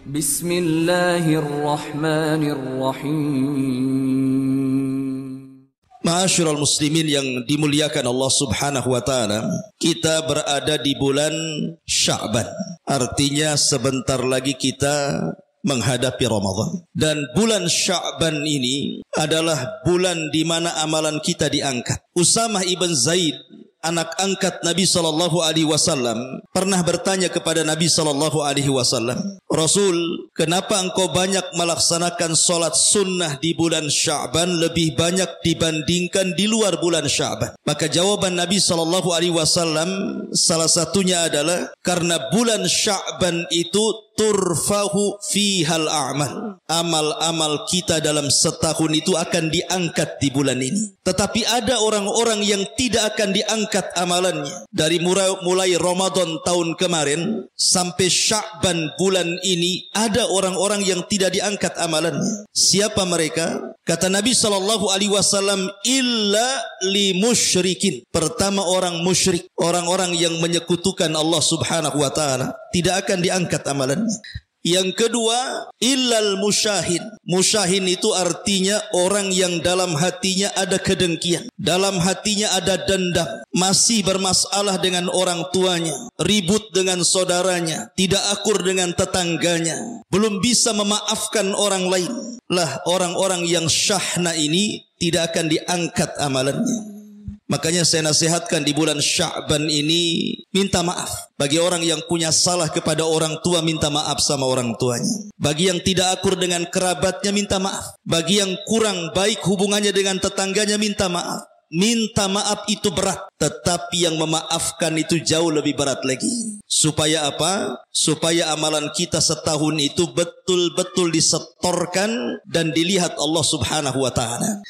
Bismillahirrahmanirrahim. Ma'asyiral muslimin yang dimuliakan Allah Subhanahu wa taala, kita berada di bulan Sya'ban. Artinya sebentar lagi kita menghadapi Ramadan. Dan bulan Sya'ban ini adalah bulan di mana amalan kita diangkat. Usamah ibn Zaid, anak angkat Nabi SAW, pernah bertanya kepada Nabi SAW, Rasul, kenapa engkau banyak melaksanakan solat sunnah di bulan Sya'ban lebih banyak dibandingkan di luar bulan Sya'ban? Maka jawaban Nabi SAW salah satunya adalah karena bulan Sya'ban itu turfahu fihal a'mal. Amal-amal kita dalam setahun itu akan diangkat di bulan ini. Tetapi ada orang-orang yang tidak akan diangkat amalannya. Dari mulai Ramadan tahun kemarin sampai Sya'ban bulan ini, ada orang-orang yang tidak diangkat amalannya. Siapa mereka? Kata Nabi SAW, illa li musyrikin. Pertama orang musyrik, orang-orang yang menyekutukan Allah Subhanahu wa taala, tidak akan diangkat amalannya. Yang kedua, illal musyahin. Musyahin itu artinya orang yang dalam hatinya ada kedengkian, dalam hatinya ada dendam, masih bermasalah dengan orang tuanya, ribut dengan saudaranya, tidak akur dengan tetangganya, belum bisa memaafkan orang lain. Lah, orang-orang yang syahna ini tidak akan diangkat amalannya. Makanya saya nasihatkan di bulan Sya'ban ini, minta maaf. Bagi orang yang punya salah kepada orang tua, minta maaf sama orang tuanya. Bagi yang tidak akur dengan kerabatnya, minta maaf. Bagi yang kurang baik hubungannya dengan tetangganya, minta maaf. Minta maaf itu berat, tetapi yang memaafkan itu jauh lebih berat lagi. Supaya apa? Supaya amalan kita setahun itu betul-betul disetorkan dan dilihat Allah Subhanahu wa ta'ala.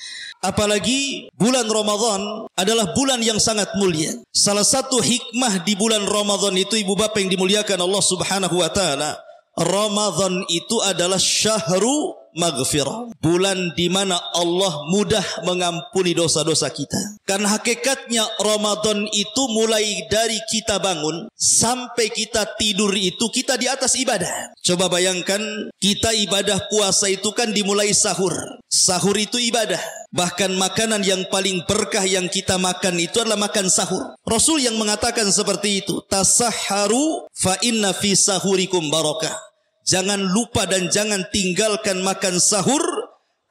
Apalagi bulan Ramadan adalah bulan yang sangat mulia. Salah satu hikmah di bulan Ramadan itu, ibu bapak yang dimuliakan Allah Subhanahu wa taala, Ramadan itu adalah syahru maghfirah, bulan di mana Allah mudah mengampuni dosa-dosa kita. Karena hakikatnya Ramadan itu mulai dari kita bangun sampai kita tidur itu kita di atas ibadah. Coba bayangkan, kita ibadah puasa itu kan dimulai sahur. Sahur itu ibadah. Bahkan makanan yang paling berkah yang kita makan itu adalah makan sahur. Rasul yang mengatakan seperti itu, tasahharu fa inna fi sahurikum barakah. Jangan lupa dan jangan tinggalkan makan sahur,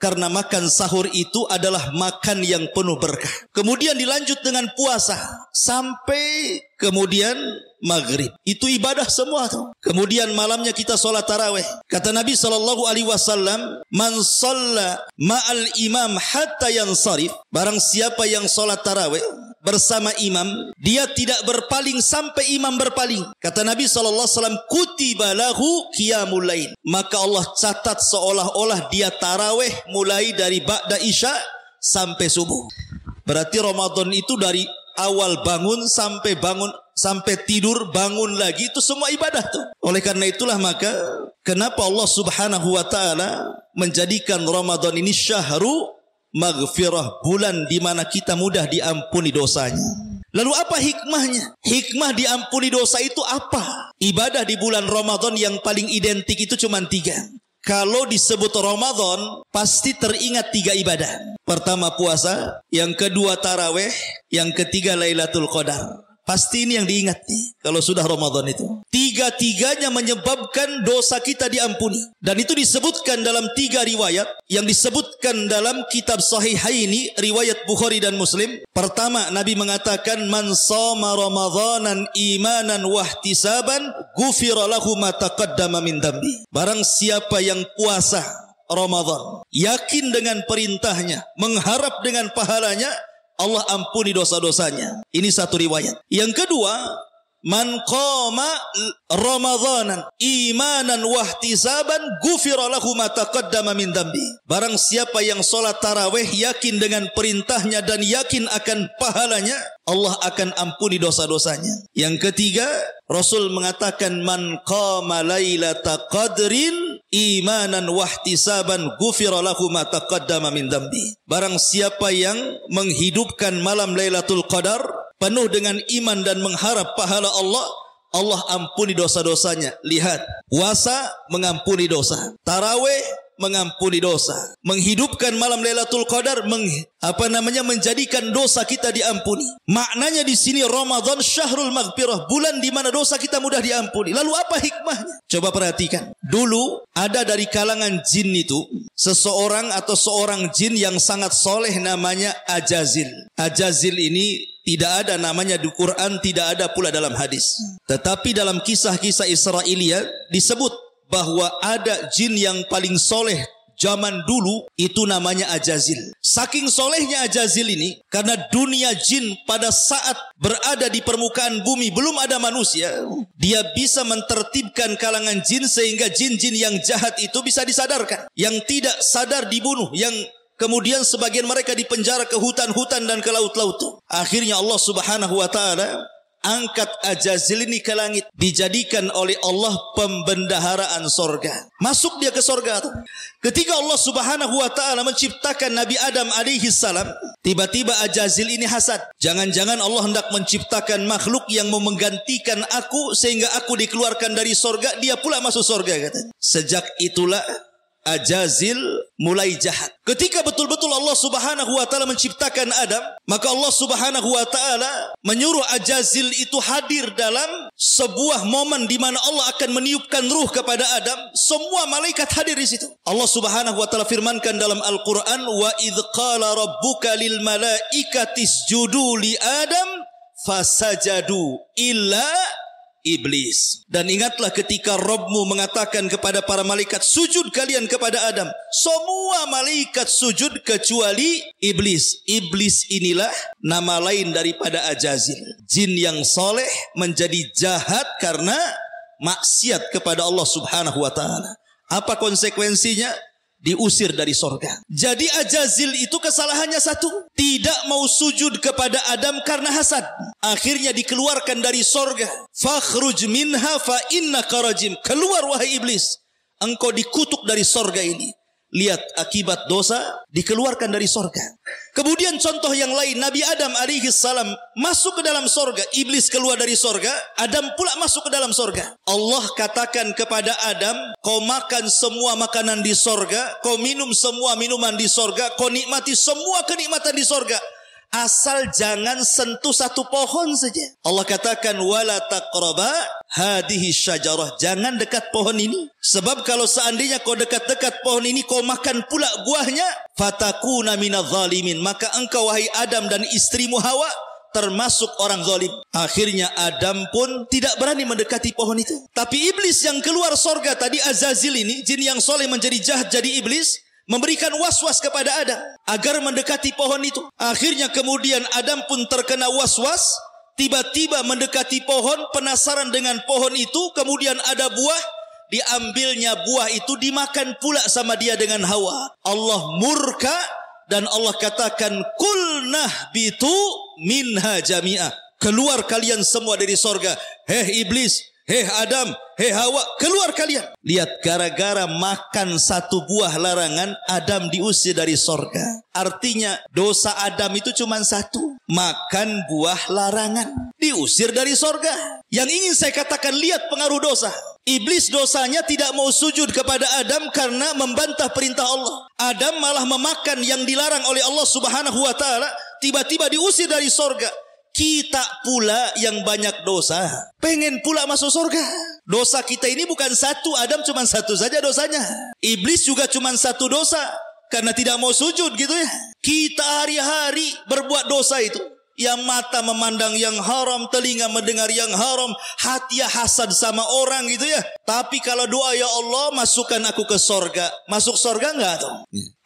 karena makan sahur itu adalah makan yang penuh berkah. Kemudian dilanjut dengan puasa sampai kemudian maghrib. Itu ibadah semua tuh. Kemudian malamnya kita sholat tarawih. Kata Nabi SAW, man shalla ma'al imam hatta yansarif. Barang siapa yang sholat tarawih bersama imam, dia tidak berpaling sampai imam berpaling. Kata Nabi SAW, kutiba lahu qiyamul lail. Maka Allah catat seolah-olah dia tarawih mulai dari ba'da isya sampai subuh. Berarti Ramadan itu dari awal bangun sampai tidur, bangun lagi, itu semua ibadah tuh. Oleh karena itulah maka kenapa Allah Subhanahu wa taala menjadikan Ramadan ini syahru maghfirah, bulan di mana kita mudah diampuni dosanya. Lalu apa hikmahnya? Hikmah diampuni dosa itu apa? Ibadah di bulan Ramadan yang paling identik itu cuma 3. Kalau disebut Ramadan, pasti teringat 3 ibadah. Pertama puasa, yang kedua tarawih, yang ketiga Lailatul Qadar. Pasti ini yang diingat nih kalau sudah Ramadan itu. 3-tiganya menyebabkan dosa kita diampuni. Dan itu disebutkan dalam 3 riwayat yang disebutkan dalam kitab Sahihaini, riwayat Bukhari dan Muslim. Pertama, Nabi mengatakan, man shoma Ramadhanan imanan wahtisaban ghufira lahu ma taqaddama min dambi. Barang siapa yang puasa Ramadan, yakin dengan perintahnya, mengharap dengan pahalanya, Allah ampuni dosa-dosanya. Ini satu riwayat. Yang kedua, man qama Ramadhanan imanan wahtisaban ghufira lahu ma taqaddama min dambi. Barang siapa yang salat tarawih yakin dengan perintahnya dan yakin akan pahalanya, Allah akan ampuni dosa-dosanya. Yang ketiga, Rasul mengatakan, man qama lailata qadrin imanan wahtisaban ghufira lahu ma taqaddama min dambi. Barang siapa yang menghidupkan malam Lailatul Qadar penuh dengan iman dan mengharap pahala Allah, Allah ampuni dosa-dosanya. Lihat, Puasa mengampuni dosa. Tarawih mengampuni dosa. Menghidupkan malam Lailatul Qadar menjadikan dosa kita diampuni. Maknanya di sini Ramadan syahrul maghfirah, bulan di mana dosa kita mudah diampuni. Lalu apa hikmahnya? Coba perhatikan. Dulu ada dari kalangan jin itu seseorang jin yang sangat soleh namanya Ajazil. Ajazil ini tidak ada namanya di Quran, tidak ada pula dalam hadis. Tetapi dalam kisah-kisah Israiliyat disebut bahwa ada jin yang paling soleh zaman dulu, itu namanya Ajazil. Saking solehnya Ajazil ini, karena dunia jin pada saat berada di permukaan bumi belum ada manusia, dia bisa mentertibkan kalangan jin sehingga jin-jin yang jahat itu bisa disadarkan, yang tidak sadar dibunuh, yang kemudian sebagian mereka dipenjara ke hutan-hutan dan ke laut-laut. Akhirnya Allah Subhanahu wa taala angkat Ajazil ini ke langit, dijadikan oleh Allah pembendaharaan sorga. Masuk dia ke sorga. Ketika Allah Subhanahu wa taala menciptakan Nabi Adam alaihi salam, tiba-tiba Ajazil ini hasad. Jangan-jangan Allah hendak menciptakan makhluk yang mau menggantikan aku sehingga aku dikeluarkan dari sorga, dia pula masuk sorga, katanya. Sejak itulah Ajazil mulai jahat. Ketika betul-betul Allah Subhanahu wa taala menciptakan Adam, maka Allah Subhanahu wa taala menyuruh Ajazil itu hadir dalam sebuah momen di mana Allah akan meniupkan ruh kepada Adam. Semua malaikat hadir di situ. Allah Subhanahu wa taala firmankan dalam Al-Qur'an, "Wa idz qala rabbuka lil malaikati isjudu li Adam fasajadu illa iblis." Dan ingatlah ketika Rabbmu mengatakan kepada para malaikat, sujud kalian kepada Adam. Semua malaikat sujud kecuali iblis. Iblis inilah nama lain daripada Ajazil. Jin yang soleh menjadi jahat karena maksiat kepada Allah Subhanahu wa taala. Apa konsekuensinya? Diusir dari sorga. Jadi Ajazil itu kesalahannya satu, tidak mau sujud kepada Adam karena hasad. Akhirnya dikeluarkan dari sorga. Fakhruj minha fa innaka rajim. Keluar wahai iblis, engkau dikutuk dari sorga ini. Lihat akibat dosa, dikeluarkan dari sorga. Kemudian contoh yang lain, Nabi Adam alaihi salam masuk ke dalam sorga. Iblis keluar dari sorga, Adam pula masuk ke dalam sorga. Allah katakan kepada Adam, kau makan semua makanan di sorga, kau minum semua minuman di sorga, kau nikmati semua kenikmatan di sorga, asal jangan sentuh satu pohon saja. Allah katakan, wala taqraba hadhihi syajarah, jangan dekat pohon ini. Sebab kalau seandainya kau dekat-dekat pohon ini, kau makan pula buahnya, fatakuna minadh zalimin, maka engkau wahai Adam dan istrimu Hawa termasuk orang zalim. Akhirnya Adam pun tidak berani mendekati pohon itu. Tapi iblis yang keluar sorga tadi, Ajazil ini, jin yang soleh menjadi jahat jadi iblis, memberikan was-was kepada Adam agar mendekati pohon itu. Akhirnya kemudian Adam pun terkena was-was, tiba-tiba mendekati pohon, penasaran dengan pohon itu, kemudian ada buah, diambilnya buah itu, dimakan pula sama dia dengan Hawa. Allah murka dan Allah katakan, kulnah bitu minha jami'ah, keluar kalian semua dari sorga. Hei iblis, hei Adam, hei Hawa, keluar kalian. Lihat, gara-gara makan satu buah larangan, Adam diusir dari sorga. Artinya dosa Adam itu cuma satu, makan buah larangan, diusir dari sorga. Yang ingin saya katakan, lihat pengaruh dosa. Iblis dosanya tidak mau sujud kepada Adam karena membantah perintah Allah. Adam malah memakan yang dilarang oleh Allah Subhanahu wa taala, tiba-tiba diusir dari sorga. Kita pula yang banyak dosa, pengen pula masuk surga. Dosa kita ini bukan satu, Adam cuma satu saja dosanya. Iblis juga cuma satu dosa, karena tidak mau sujud gitu ya. Kita hari-hari berbuat dosa itu. Yang mata memandang yang haram, telinga mendengar yang haram, hati hasad sama orang gitu ya. Tapi kalau doa, ya Allah masukkan aku ke sorga, masuk sorga enggak tuh?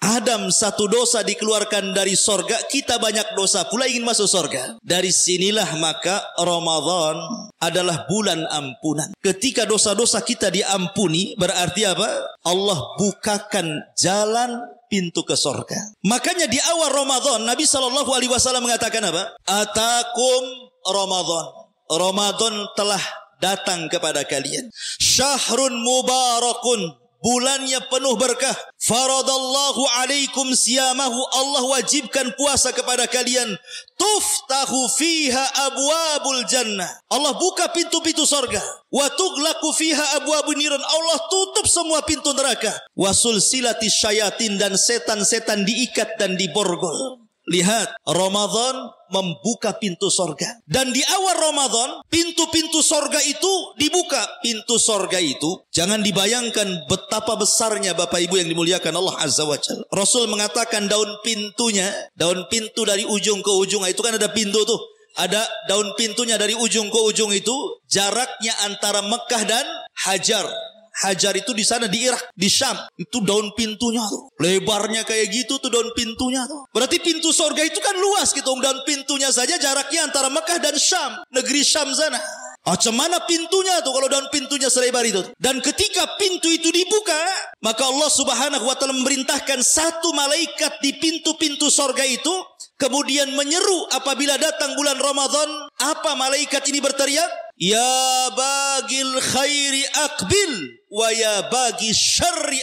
Adam satu dosa dikeluarkan dari sorga, kita banyak dosa pula ingin masuk sorga. Dari sinilah maka Ramadan adalah bulan ampunan. Ketika dosa-dosa kita diampuni, berarti apa? Allah bukakan jalan pintu ke sorga. Makanya di awal Ramadan Nabi SAW mengatakan apa? Atakum Ramadan. Ramadan telah datang kepada kalian. Syahrun mubarakun, bulannya penuh berkah. Faradallahu alaikum siyamahu, Allah wajibkan puasa kepada kalian. Tuftahu fiha abwabul jannah, Allah buka pintu-pintu sorga. Wa tughlaqu fiha abwabun niran, Allah tutup semua pintu neraka. Wa sulsilati syayatin, dan setan-setan diikat dan diborgol. Lihat, Ramadan membuka pintu sorga. Dan di awal Ramadan, pintu-pintu sorga itu dibuka. Pintu sorga itu, jangan dibayangkan betapa besarnya Bapak Ibu yang dimuliakan Allah Azza wa Jalla. Rasul mengatakan daun pintu dari ujung ke ujung, itu kan ada pintu tuh. Ada daun pintunya dari ujung ke ujung itu, jaraknya antara Mekah dan Hajar. Hajar itu di sana di Irak, di Syam. Itu daun pintunya tuh. Lebarnya kayak gitu tuh daun pintunya tuh. Berarti pintu sorga itu kan luas gitu. Daun pintunya saja jaraknya antara Mekah dan Syam. Negeri Syam sana. Macam mana pintunya tuh kalau daun pintunya selebar itu. Dan ketika pintu itu dibuka, maka Allah Subhanahu wa Ta'ala memerintahkan satu malaikat di pintu-pintu sorga itu. Kemudian menyeru apabila datang bulan Ramadan. Apa malaikat ini berteriak? Ya bagil khairi akbil, wa ya bagi syarri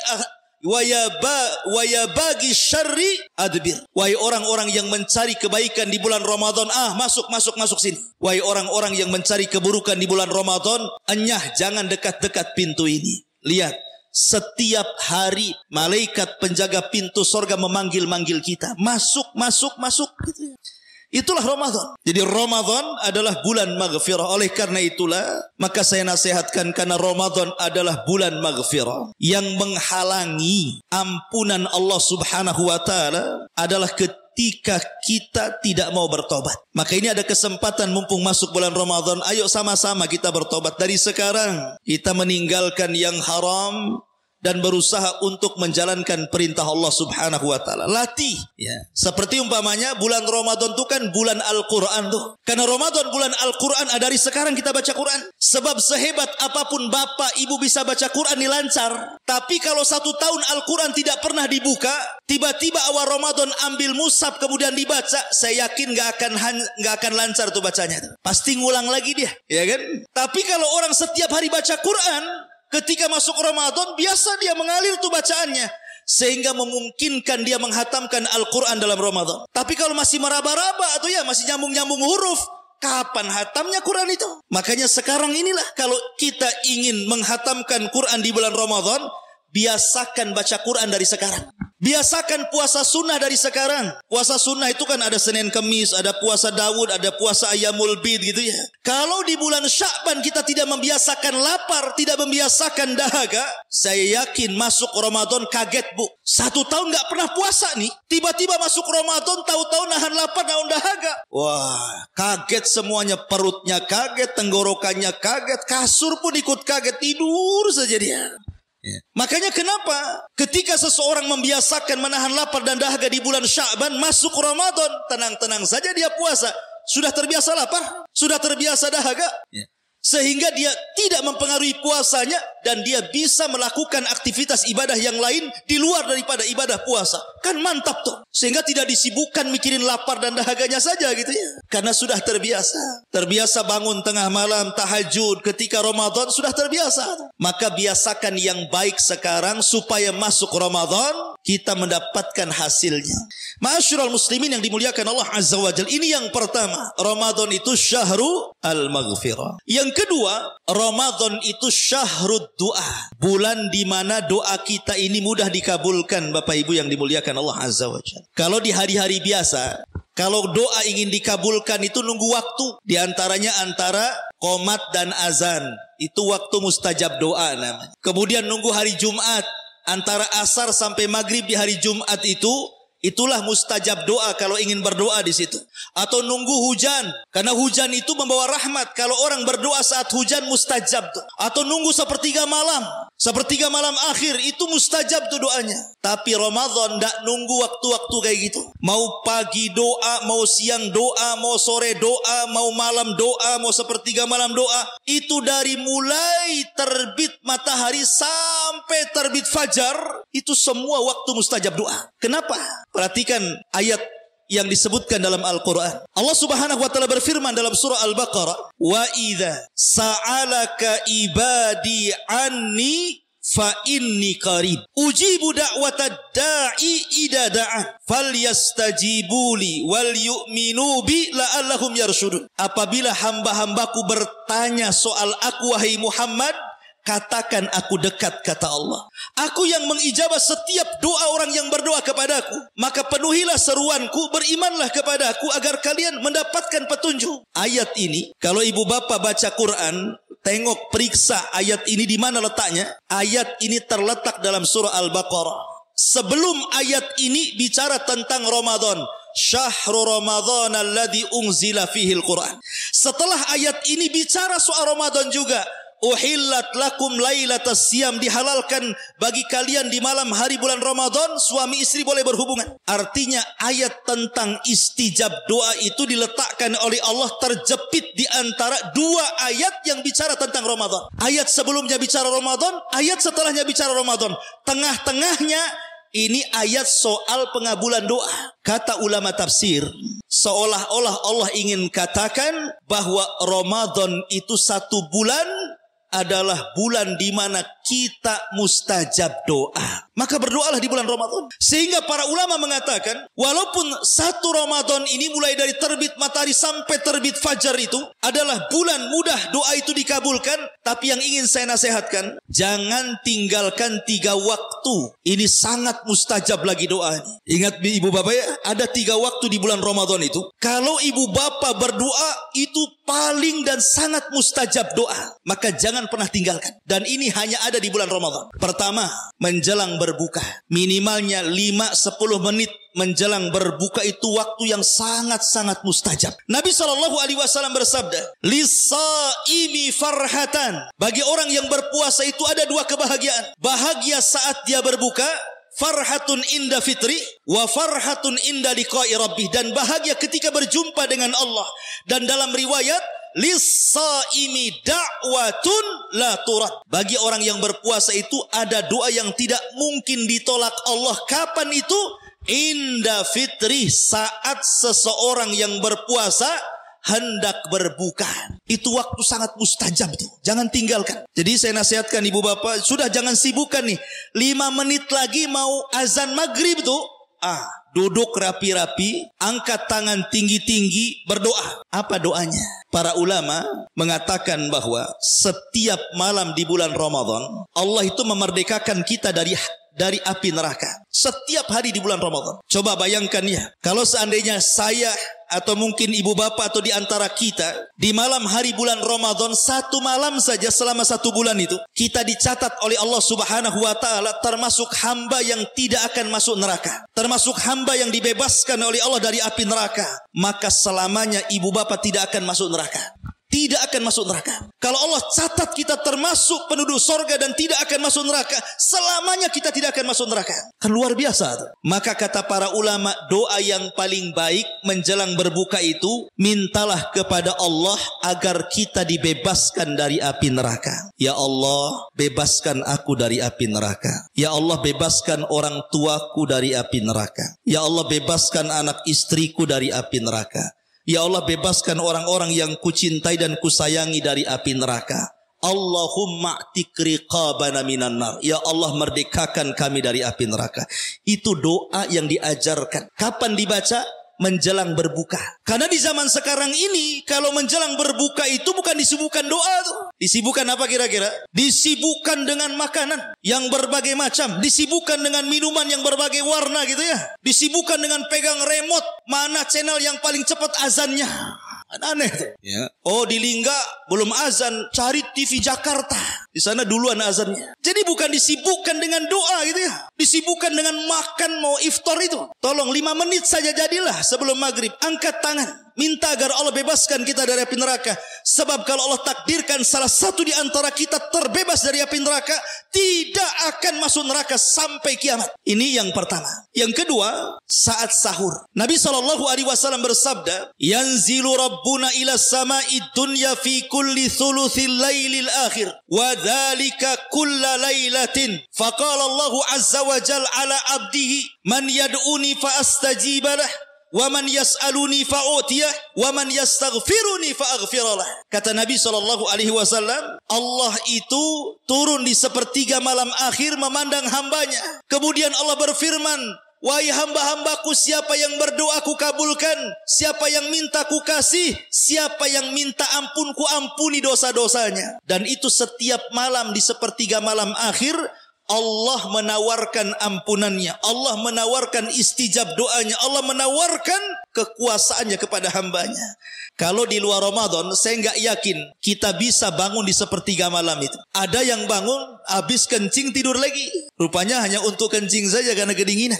bagi syarri adbir. Wahai orang-orang yang mencari kebaikan di bulan Ramadan, masuk sini. Wahai orang-orang yang mencari keburukan di bulan Ramadan, enyah, jangan dekat-dekat pintu ini. Lihat, setiap hari malaikat penjaga pintu sorga memanggil-manggil kita. Masuk gitu. Itulah Ramadan. Jadi Ramadan adalah bulan maghfirah. Oleh karena itulah, maka saya nasihatkan, karena Ramadan adalah bulan maghfirah. Yang menghalangi ampunan Allah Subhanahu wa Ta'ala adalah ketika kita tidak mau bertobat. Maka ini ada kesempatan mumpung masuk bulan Ramadan. Ayo sama-sama kita bertobat. Dari sekarang kita meninggalkan yang haram dan berusaha untuk menjalankan perintah Allah Subhanahu wa Ta'ala. Latih, ya. Seperti umpamanya bulan Ramadan itu kan bulan Al-Quran tuh. Karena Ramadan bulan Al-Quran, dari sekarang kita baca Quran. Sebab sehebat apapun bapak ibu bisa baca Quran ini lancar. Tapi kalau 1 tahun Al-Quran tidak pernah dibuka, tiba-tiba awal Ramadan ambil mushaf kemudian dibaca, saya yakin gak akan lancar tuh bacanya. Pasti ngulang lagi dia, ya kan? Tapi kalau orang setiap hari baca Quran, ketika masuk Ramadan, biasa dia mengalir tuh bacaannya. Sehingga memungkinkan dia menghatamkan Al-Quran dalam Ramadan. Tapi kalau masih meraba-raba atau ya masih nyambung-nyambung huruf, kapan hatamnya Quran itu? Makanya sekarang inilah, kalau kita ingin menghatamkan Quran di bulan Ramadan, biasakan baca Quran dari sekarang. Biasakan puasa sunnah dari sekarang. Puasa sunnah itu kan ada Senin Kemis, ada puasa Daud, ada puasa Ayyamul Bid gitu ya. Kalau di bulan Sya'ban kita tidak membiasakan lapar, tidak membiasakan dahaga, saya yakin masuk Ramadan kaget bu. 1 tahun gak pernah puasa nih, tiba-tiba masuk Ramadan tahu-tahu nahan lapar, nahan dahaga. Wah, kaget semuanya, perutnya kaget, tenggorokannya kaget, kasur pun ikut kaget, tidur saja dia. Ya. Makanya kenapa ketika seseorang membiasakan menahan lapar dan dahaga di bulan Sya'ban, masuk Ramadan tenang-tenang saja dia puasa, sudah terbiasa lapar, sudah terbiasa dahaga, ya. Sehingga dia tidak mempengaruhi puasanya dan dia bisa melakukan aktivitas ibadah yang lain di luar daripada ibadah puasa. Kan mantap tuh. Sehingga tidak disibukkan mikirin lapar dan dahaganya saja gitu ya. Karena sudah terbiasa. Terbiasa bangun tengah malam, tahajud ketika Ramadan, sudah terbiasa. Maka biasakan yang baik sekarang supaya masuk Ramadan kita mendapatkan hasilnya. Ma'asyiral muslimin yang dimuliakan Allah Azza wa Jalla. Ini yang pertama, Ramadan itu syahrul al-maghfirah. Yang kedua, Ramadan itu syahrud doa. Bulan di mana doa kita ini mudah dikabulkan, Bapak Ibu yang dimuliakan Allah Azza wa Jalla. Kalau di hari-hari biasa, kalau doa ingin dikabulkan itu nunggu waktu. Di antaranya antara qomat dan azan. Itu waktu mustajab doa namanya. Kemudian nunggu hari Jumat. Antara asar sampai maghrib di hari Jumat itu, itulah mustajab doa kalau ingin berdoa di situ. Atau nunggu hujan, karena hujan itu membawa rahmat. Kalau orang berdoa saat hujan mustajab tuh. Atau nunggu sepertiga malam akhir, itu mustajab tuh doanya. Tapi Ramadan tidak nunggu waktu-waktu kayak gitu. Mau pagi doa, mau siang doa, mau sore doa, mau malam doa, mau sepertiga malam doa. Itu dari mulai terbit matahari sampai terbit fajar, itu semua waktu mustajab doa. Kenapa? Perhatikan ayat yang disebutkan dalam Al-Quran. Allah Subhanahu wa Ta'ala berfirman dalam surah Al-Baqarah, "Wa idza sa'alaka ibadi anni fa inni qarib ujibu da'watad da'i idza da'an falyastajibuli wal yu'minu bi la'allahum yarshudun. Apabila hamba-hambaku bertanya soal aku wahai Muhammad, katakan aku dekat, kata Allah. Aku yang mengijabah setiap doa orang yang berdoa kepadaku. Maka penuhilah seruanku, berimanlah kepadaku agar kalian mendapatkan petunjuk. Ayat ini, kalau ibu bapa baca Quran, tengok, periksa ayat ini di mana letaknya. Ayat ini terletak dalam surah Al-Baqarah. Sebelum ayat ini bicara tentang Ramadan. Syahrul Ramadan alladzi unzila fihil Quran. Setelah ayat ini bicara soal Ramadan juga. Uhillat lakum lailatas siyam, dihalalkan bagi kalian di malam hari bulan Ramadan suami istri boleh berhubungan. Artinya ayat tentang istijab doa itu diletakkan oleh Allah terjepit di antara dua ayat yang bicara tentang Ramadan. Ayat sebelumnya bicara Ramadan, ayat setelahnya bicara Ramadan. Tengah-tengahnya ini ayat soal pengabulan doa. Kata ulama tafsir, seolah-olah Allah ingin katakan bahwa Ramadan itu satu bulan adalah bulan di mana kita mustajab doa. Maka berdoalah di bulan Ramadan. Sehingga para ulama mengatakan, walaupun satu Ramadan ini mulai dari terbit matahari sampai terbit fajar itu adalah bulan mudah doa itu dikabulkan, tapi yang ingin saya nasihatkan, jangan tinggalkan 3 waktu. Ini sangat mustajab lagi doa. Ingat ibu bapak ya, ada 3 waktu di bulan Ramadan itu. Kalau ibu bapak berdoa itu paling dan sangat mustajab doa, maka jangan pernah tinggalkan. Dan ini hanya ada di bulan Ramadan. Pertama, menjelang berbuka. Minimalnya 5-10 menit menjelang berbuka itu waktu yang sangat-sangat mustajab. Nabi SAW bersabda, "Lis-shaimi farhatan." Bagi orang yang berpuasa itu ada 2 kebahagiaan. Bahagia saat dia berbuka, farhatun inda fitri wa farhatun inda liqa'i rabbih, dan bahagia ketika berjumpa dengan Allah. Dan dalam riwayat, lis-shaimi da'watun la turad. Bagi orang yang berpuasa itu ada doa yang tidak mungkin ditolak Allah. Kapan itu? Inda fitri, saat seseorang yang berpuasa hendak berbuka. Itu waktu sangat mustajab itu. Jangan tinggalkan. Jadi saya nasihatkan ibu bapak, sudah jangan sibukkan nih. 5 menit lagi mau azan maghrib tuh. Duduk rapi-rapi, angkat tangan tinggi-tinggi, berdoa. Apa doanya? Para ulama mengatakan bahwa setiap malam di bulan Ramadan, Allah itu memerdekakan kita dari api neraka. Setiap hari di bulan Ramadan. Coba bayangkan ya, kalau seandainya saya atau mungkin ibu bapak atau di antara kita di malam hari bulan Ramadan, 1 malam saja selama 1 bulan itu kita dicatat oleh Allah Subhanahu wa taala termasuk hamba yang tidak akan masuk neraka, termasuk hamba yang dibebaskan oleh Allah dari api neraka, maka selamanya ibu bapak tidak akan masuk neraka. Tidak akan masuk neraka. Kalau Allah catat kita termasuk penduduk sorga dan tidak akan masuk neraka, selamanya kita tidak akan masuk neraka. Kan luar biasa. Maka kata para ulama, doa yang paling baik menjelang berbuka itu, mintalah kepada Allah agar kita dibebaskan dari api neraka. Ya Allah, bebaskan aku dari api neraka. Ya Allah, bebaskan orang tuaku dari api neraka. Ya Allah, bebaskan anak istriku dari api neraka. Ya Allah, bebaskan orang-orang yang kucintai dan kusayangi dari api neraka. Allahumma a'tiq riqabana minan nar. Ya Allah, merdekakan kami dari api neraka. Itu doa yang diajarkan. Kapan dibaca? Menjelang berbuka. Karena di zaman sekarang ini, kalau menjelang berbuka itu bukan disibukkan doa tuh. Disibukkan apa kira-kira? Disibukkan dengan makanan yang berbagai macam. Disibukkan dengan minuman yang berbagai warna gitu ya. Disibukkan dengan pegang remote. Mana channel yang paling cepat azannya. Aneh tuh. Ya. Oh, di Lingga belum azan, cari TV Jakarta. Di sana duluan azannya. Jadi bukan disibukkan dengan doa gitu ya. Disibukkan dengan makan mau iftar itu. Tolong 5 menit saja jadilah sebelum maghrib. Angkat tangan. Minta agar Allah bebaskan kita dari api neraka. Sebab kalau Allah takdirkan salah satu di antara kita terbebas dari api neraka, tidak akan masuk neraka sampai kiamat. Ini yang pertama. Yang kedua, saat sahur. Nabi SAW bersabda, Yanzilu Rabbuna ila sama'i dunya fi kulli thuluthil laylil akhir. Wa dhalika kulla laylatin. Faqala Allahu azza wa jal ala abdihi, man yad'uni fa astajibalah. wa man yas'aluni fa'utiyah, wa man yastaghfiruni fa'aghfiralah. Kata Nabi SAW, Allah itu turun di sepertiga malam akhir memandang hambanya. Kemudian Allah berfirman, wahai hamba-hambaku, siapa yang berdoa ku kabulkan, siapa yang minta ku kasih, siapa yang minta ampun ku ampuni dosa-dosanya. Dan itu setiap malam di sepertiga malam akhir, Allah menawarkan ampunannya, Allah menawarkan istijab doanya, Allah menawarkan kekuasaannya kepada hambanya. Kalau di luar Ramadan, saya nggak yakin kita bisa bangun di sepertiga malam itu. Ada yang bangun, habis kencing tidur lagi. Rupanya hanya untuk kencing saja karena kedinginan.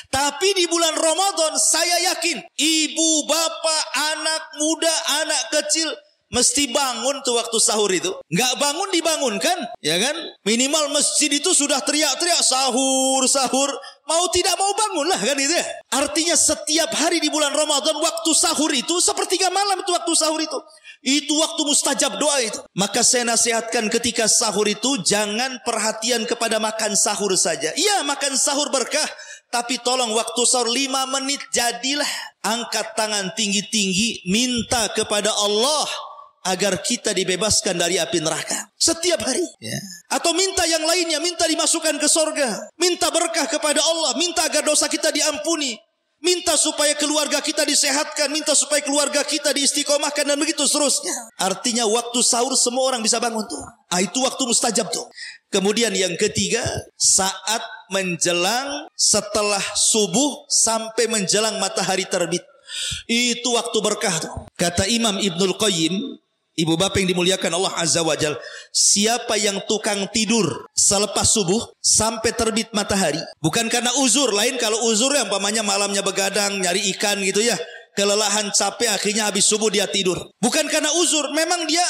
Tapi di bulan Ramadan, saya yakin ibu, bapak, anak muda, anak kecil mesti bangun tuh waktu sahur itu. Nggak bangun dibangunkan, ya kan? Minimal masjid itu sudah teriak-teriak sahur, sahur. Mau tidak mau bangunlah kan itu ya. Artinya setiap hari di bulan Ramadan waktu sahur itu sepertiga malam itu waktu sahur itu. Itu waktu mustajab doa itu. Maka saya nasihatkan ketika sahur itu jangan perhatian kepada makan sahur saja. Iya, makan sahur berkah. Tapi tolong waktu sahur 5 menit jadilah angkat tangan tinggi-tinggi minta kepada Allah agar kita dibebaskan dari api neraka setiap hari, ya. Atau minta yang lainnya, minta dimasukkan ke sorga, minta berkah kepada Allah, minta agar dosa kita diampuni, minta supaya keluarga kita disehatkan, minta supaya keluarga kita diistiqomahkan, dan begitu seterusnya. Artinya waktu sahur semua orang bisa bangun tuh. Itu waktu mustajab tuh. Kemudian yang ketiga, saat menjelang setelah subuh sampai menjelang matahari terbit. Itu waktu berkah tuh. Kata Imam Ibnul Qayyim, ibu bapak yang dimuliakan Allah Azza wa Jal, siapa yang tukang tidur selepas subuh sampai terbit matahari, bukan karena uzur lain. Kalau uzur yang umpamanya malamnya begadang nyari ikan gitu ya, kelelahan capek akhirnya habis subuh dia tidur, bukan karena uzur, memang dia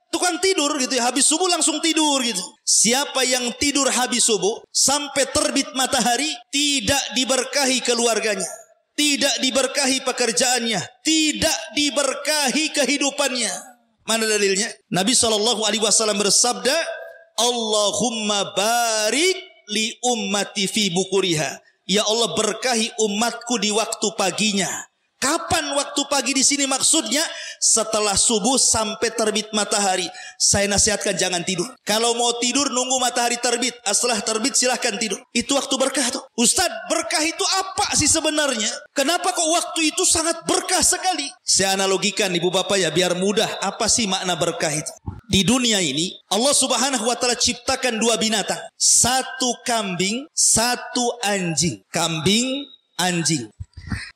tukang tidur gitu ya, habis subuh langsung tidur gitu. Siapa yang tidur habis subuh sampai terbit matahari, tidak diberkahi keluarganya, tidak diberkahi pekerjaannya, tidak diberkahi kehidupannya. Mana dalilnya? Nabi SAW bersabda, Allahumma barik li ummati fi bukuriha. Ya Allah, berkahi umatku di waktu paginya. Kapan waktu pagi di sini maksudnya? Setelah subuh sampai terbit matahari. Saya nasihatkan jangan tidur. Kalau mau tidur nunggu matahari terbit. Setelah terbit silahkan tidur. Itu waktu berkah tuh. Ustaz, berkah itu apa sih sebenarnya? Kenapa kok waktu itu sangat berkah sekali? Saya analogikan ibu bapak ya biar mudah. Apa sih makna berkah itu? Di dunia ini Allah Subhanahu wa ta'ala ciptakan 2 binatang. 1 kambing, 1 anjing. Kambing, anjing.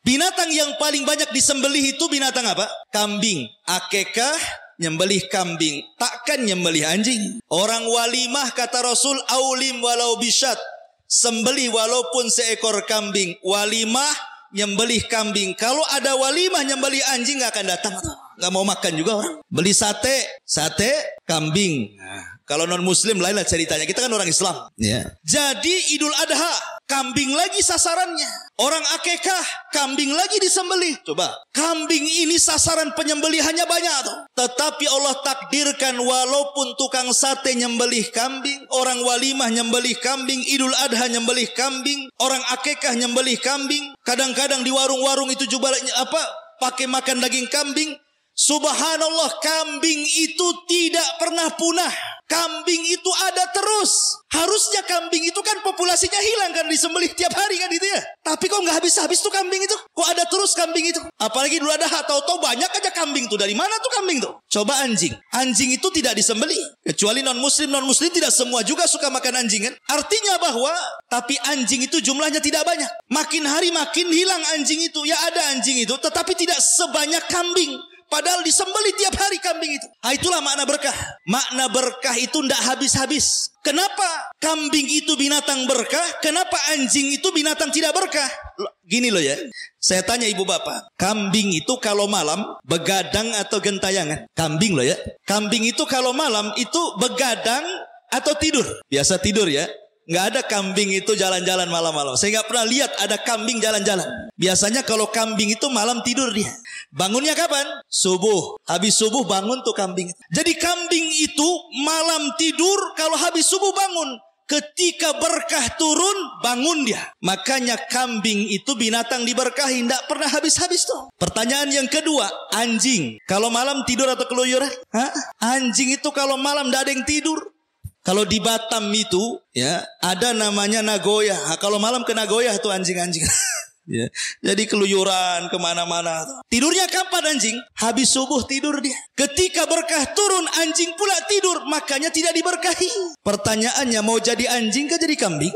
Binatang yang paling banyak disembelih itu binatang apa? Kambing. Akekah nyembelih kambing, takkan nyembelih anjing. Orang walimah kata Rasul, aulim walau bisyat, sembelih walaupun seekor kambing. Walimah nyembelih kambing. Kalau ada walimah nyembelih anjing gak akan datang, gak mau makan juga orang. Beli sate kambing. Nah, kalau non muslim lain lah ceritanya, kita kan orang Islam ya. Jadi Idul Adha kambing lagi sasarannya. Orang akekah kambing lagi disembelih. Coba, kambing ini sasaran penyembelihannya banyak tuh. Tetapi Allah takdirkan walaupun tukang sate nyembelih kambing, orang walimah nyembelih kambing, Idul Adha nyembelih kambing, orang akekah nyembelih kambing, kadang-kadang di warung-warung itu juga pakai makan daging kambing. Subhanallah, kambing itu tidak pernah punah. Kambing itu ada terus. Harusnya kambing itu kan populasinya hilang kan, disembelih tiap hari kan gitu ya. Tapi kok nggak habis-habis tuh kambing itu? Kok ada terus kambing itu? Apalagi dulu ada tahu-tahu banyak aja kambing tuh. Dari mana tuh kambing tuh? Coba anjing. Anjing itu tidak disembelih. Kecuali non-muslim tidak semua juga suka makan anjing kan. Artinya bahwa tapi anjing itu jumlahnya tidak banyak. Makin hari makin hilang anjing itu. Ya ada anjing itu tetapi tidak sebanyak kambing. Padahal disembelih tiap hari kambing itu. Itulah makna berkah. Makna berkah itu tidak habis-habis. Kenapa kambing itu binatang berkah? Kenapa anjing itu binatang tidak berkah? Gini loh ya. Saya tanya ibu bapak. Kambing itu kalau malam begadang atau gentayangan? Kambing loh ya. Kambing itu kalau malam itu begadang atau tidur? Biasa tidur ya. Nggak ada kambing itu jalan-jalan malam-malam. Saya nggak pernah lihat ada kambing jalan-jalan. Biasanya kalau kambing itu malam tidur dia. Bangunnya kapan? Subuh. Habis subuh bangun tuh kambing. Jadi kambing itu malam tidur, kalau habis subuh bangun. Ketika berkah turun, bangun dia. Makanya kambing itu binatang diberkahi, tidak pernah habis-habis tuh. Pertanyaan yang kedua, anjing. Kalau malam tidur atau keluyuran? Anjing itu kalau malam tidak ada yang tidur. Kalau di Batam itu, ya, ada namanya Nagoya. Kalau malam ke Nagoya itu anjing-anjing. Ya. Jadi keluyuran kemana-mana. Tidurnya kapan anjing? Habis subuh tidur dia. Ketika berkah turun, anjing pula tidur. Makanya tidak diberkahi. Pertanyaannya, mau jadi anjing kah jadi kambing?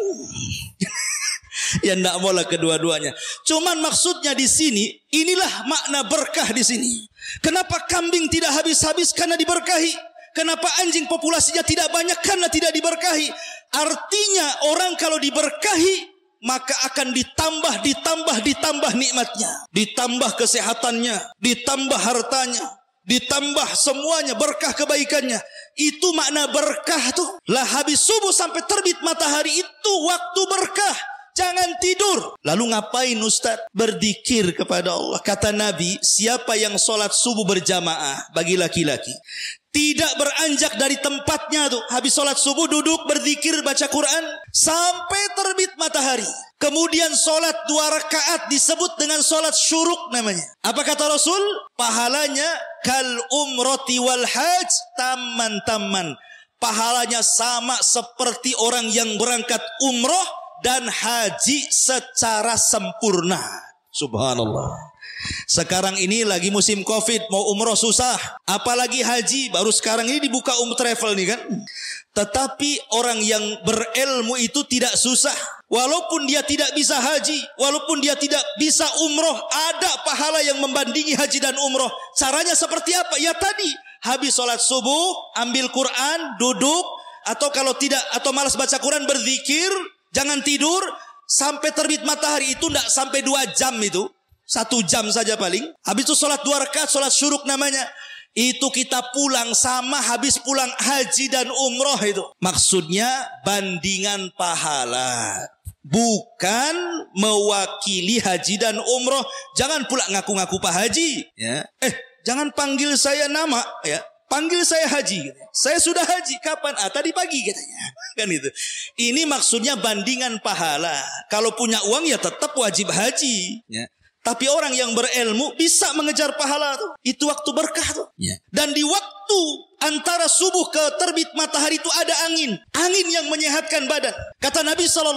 Ya enggak mau lah kedua-duanya. Cuman maksudnya di sini, inilah makna berkah di sini. Kenapa kambing tidak habis-habis? Karena diberkahi. Kenapa anjing populasinya tidak banyak? Karena tidak diberkahi. Artinya orang kalau diberkahi, maka akan ditambah nikmatnya, ditambah kesehatannya, ditambah hartanya, ditambah semuanya, berkah kebaikannya. Itu makna berkah tuh. Lah habis subuh sampai terbit matahari itu waktu berkah. Jangan tidur. Lalu ngapain Ustaz? Berzikir kepada Allah. Kata Nabi, siapa yang sholat subuh berjamaah bagi laki-laki, tidak beranjak dari tempatnya tuh. Habis sholat subuh duduk berzikir baca Quran sampai terbit matahari. Kemudian sholat 2 rakaat disebut dengan sholat syuruk namanya. Apa kata Rasul? Pahalanya kal umrati wal haj tamman. Pahalanya sama seperti orang yang berangkat umroh dan haji secara sempurna. Subhanallah. Sekarang ini lagi musim Covid, mau umroh susah, apalagi haji. Baru sekarang ini dibuka travel nih kan. Tetapi orang yang berilmu itu tidak susah. Walaupun dia tidak bisa haji, walaupun dia tidak bisa umroh, ada pahala yang membandingi haji dan umroh. Caranya seperti apa? Ya tadi, habis sholat subuh, ambil Quran, duduk, atau kalau tidak, atau malas baca Quran, berzikir, jangan tidur, sampai terbit matahari. Itu tidak sampai 2 jam itu. 1 jam saja paling. Habis itu sholat 2 rakaat, sholat syuruk namanya. Itu kita pulang sama habis pulang haji dan umroh itu. Maksudnya bandingan pahala. Bukan mewakili haji dan umroh. Jangan pula ngaku-ngaku Pak Haji. Ya. Jangan panggil saya nama. Ya. Panggil saya haji. Saya sudah haji. Kapan? Tadi pagi katanya. Kan itu. Ini maksudnya bandingan pahala. Kalau punya uang ya tetap wajib haji. Ya. Tapi orang yang berilmu bisa mengejar pahala tuh. Itu waktu berkah tuh. Yeah. Dan di waktu antara subuh ke terbit matahari itu ada angin. Angin yang menyehatkan badan. Kata Nabi SAW,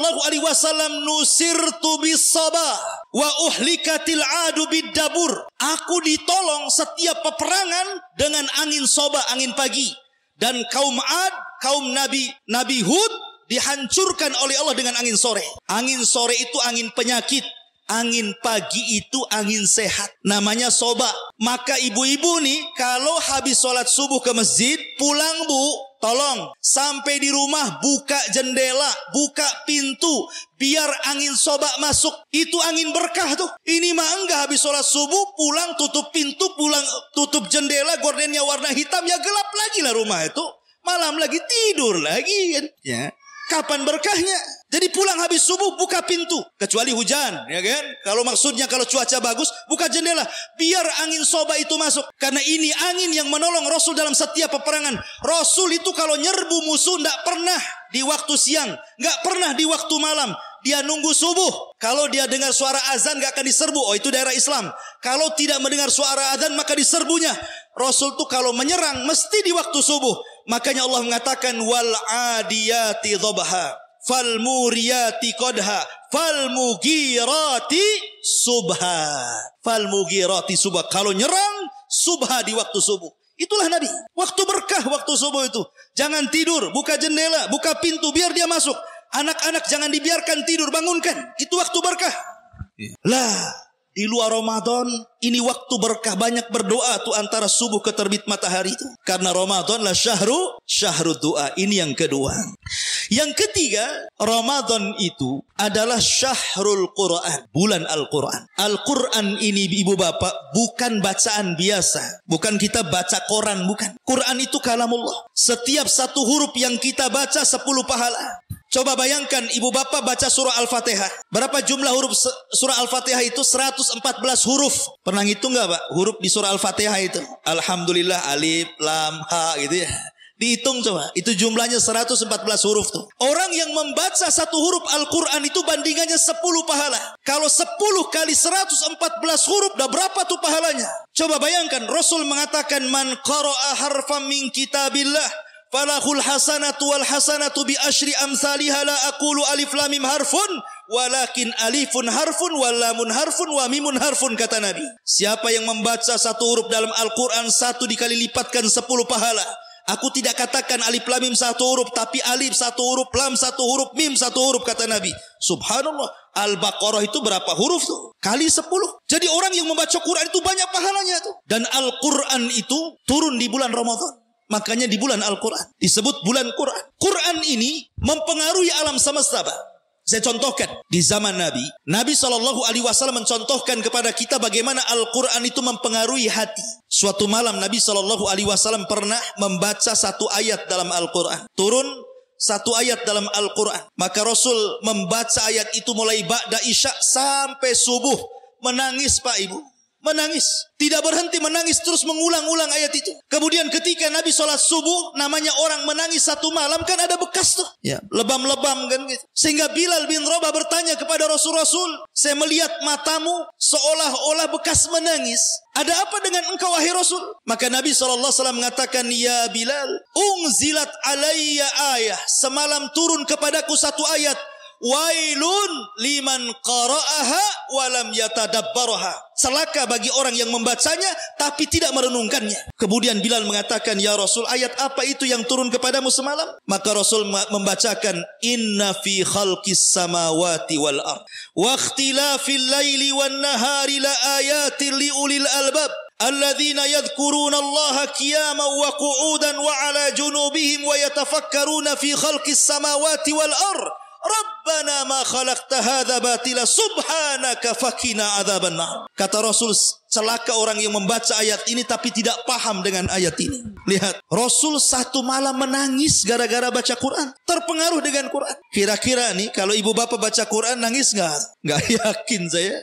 nusirtu bis-sabah wa uhlikatil adu bid-dabur. Aku ditolong setiap peperangan dengan angin soba, angin pagi. Dan kaum Ad, kaum Nabi Hud dihancurkan oleh Allah dengan angin sore. Angin sore itu angin penyakit. Angin pagi itu angin sehat. Namanya soba. Maka ibu-ibu nih, kalau habis sholat subuh ke masjid, pulang bu, tolong sampai di rumah buka jendela, buka pintu, biar angin soba masuk. Itu angin berkah tuh. Ini mah enggak, habis sholat subuh pulang tutup pintu, pulang tutup jendela, gordennya warna hitam, ya gelap lagi lah rumah itu. Malam lagi tidur lagi kan. Ya. Kapan berkahnya? Jadi pulang habis subuh buka pintu, kecuali hujan, ya kan? Kalau maksudnya kalau cuaca bagus, buka jendela biar angin soba itu masuk. Karena ini angin yang menolong Rasul dalam setiap peperangan. Rasul itu kalau nyerbu musuh enggak pernah di waktu siang, enggak pernah di waktu malam. Dia nunggu subuh. Kalau dia dengar suara azan enggak akan diserbu. Oh, itu daerah Islam. Kalau tidak mendengar suara azan maka diserbunya. Rasul tuh kalau menyerang mesti di waktu subuh. Makanya Allah mengatakan wal adiyati dhabha fal muriyati qadha fal mugirati subha. Fal mugirati subha. Kalau nyerang subha di waktu subuh. Itulah Nabi. Waktu berkah waktu subuh itu. Jangan tidur, buka jendela, buka pintu biar dia masuk. Anak-anak jangan dibiarkan tidur, bangunkan. Itu waktu berkah. Lah, di luar Ramadan ini waktu berkah, banyak berdoa tuh antara subuh ke terbit matahari itu. Karena Ramadan lah syahrul doa. Ini yang kedua. Yang ketiga, Ramadan itu adalah syahrul Quran, bulan Al-Quran. Al-Quran ini ibu bapak bukan bacaan biasa, bukan kita baca koran, bukan. Quran itu kalamullah. Setiap satu huruf yang kita baca 10 pahala. Coba bayangkan ibu bapak baca surah Al-Fatihah. Berapa jumlah huruf surah Al-Fatihah itu? 114 huruf. Pernah ngitung gak pak? Huruf di surah Al-Fatihah itu. Alhamdulillah, alif, lam, ha gitu ya. Dihitung coba, itu jumlahnya 114 huruf tuh. Orang yang membaca satu huruf Al-Quran itu bandingannya 10 pahala. Kalau 10 kali 114 huruf, udah berapa tuh pahalanya? Coba bayangkan, Rasul mengatakan, man qara'a harfan min kitabillah, falahul hasanatu wal hasanatu bi asyri amsalihha la aqulu alif lam mim harfun, walakin alifun harfun wal lamun harfun wa mimun harfun, kata Nabi. Siapa yang membaca satu huruf dalam Al-Quran, satu dikali lipatkan 10 pahala. Aku tidak katakan alif lam mim satu huruf, tapi alif satu huruf, lam satu huruf, mim satu huruf, kata Nabi. Subhanallah. Al-Baqarah itu berapa huruf tuh? Kali 10. Jadi orang yang membaca Quran itu banyak pahalanya tuh. Dan Al-Quran itu turun di bulan Ramadan. Makanya di bulan Al-Quran disebut bulan Quran. Quran ini mempengaruhi alam semesta, Pak. Saya contohkan di zaman Nabi SAW mencontohkan kepada kita bagaimana Al-Quran itu mempengaruhi hati. Suatu malam Nabi SAW pernah membaca satu ayat dalam Al-Quran. Turun satu ayat dalam Al-Quran. Maka Rasul membaca ayat itu mulai ba'da isya sampai subuh. Menangis, Pak Ibu. Menangis. Tidak berhenti menangis, terus mengulang-ulang ayat itu. Kemudian ketika Nabi sholat subuh, namanya orang menangis satu malam kan ada bekas tuh. Ya, lebam-lebam kan gitu. Sehingga Bilal bin Rabah bertanya kepada Rasul, saya melihat matamu seolah-olah bekas menangis. Ada apa dengan engkau wahai Rasul? Maka Nabi SAW mengatakan, ya Bilal, unzilat alayya ayah. Semalam turun kepadaku satu ayat. Wailun liman qara'aha walam yatadabbaraha. Celaka bagi orang yang membacanya tapi tidak merenungkannya. Kemudian Bilal mengatakan, ya Rasul, ayat apa itu yang turun kepadamu semalam? Maka Rasul membacakan, inna fi khalqis samawati wal ard wa ikhtilafil laili wan nahari la ayatin li ulil albab alladzina yadhkuruna Allaha qiyaman wa qu'udan wa ala junubihim wa yatafakkaruna fi khalqis samawati wal ard. Rabbana ma khalaqta hadza batila subhanaka fakina adzabannar. Kata Rasul, celaka orang yang membaca ayat ini tapi tidak paham dengan ayat ini. Lihat, Rasul satu malam menangis gara-gara baca Quran. Terpengaruh dengan Quran. Kira-kira nih kalau ibu bapak baca Quran nangis nggak? Nggak yakin saya.